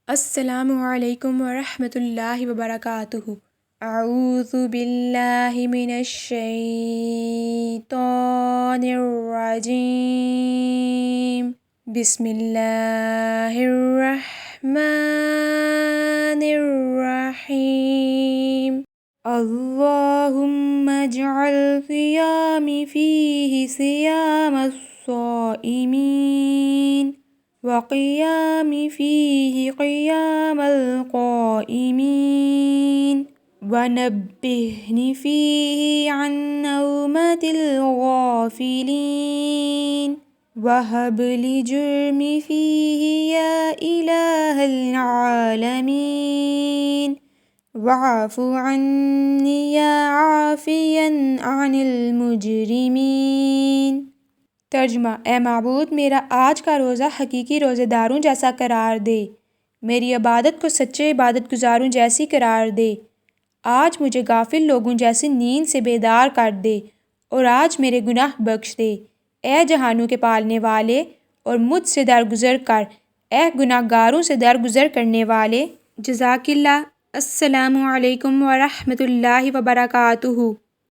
अस्सलामु अलैकुम वरहमतुल्लाहि वबरकातुहु। अऊज़ु बिल्लाहि मिनश शैतानिर रजीम। बिस्मिल्लाहिर रहमानिर रहीम। अल्लाहुम्मा अजअल क़ियामी फ़ीहि सियामस साइमीन व क़ियामी फ़ीहि क़ियामल क़ाइमीन व नब्बिहनी फ़ीहि अन नौमतिल ग़ाफ़िलीन व हब ली जुर्मी फ़ीहि या इलाहल आलमीन वअफ़ु अन्नी या आफ़ियन अनिल मुजरिमीन। तर्जुमा, ए माबूद, मेरा आज का रोज़ा हकीकी रोज़ेदारों जैसा करार दे, मेरी इबादत को सच्चे इबादत गुजारों जैसी करार दे। आज मुझे गाफिल लोगों जैसी नींद से बेदार कर दे और आज मेरे गुनाह बख्श दे। ए जहानों के पालने वाले, और मुझसे दरगुज़र कर, ए गुनाहगारों से दरगुज़र करने वाले। जज़ाकिल्लाह। अस्सलामु अलैकुम वरहमतुल्लाहि वबरकातुहू।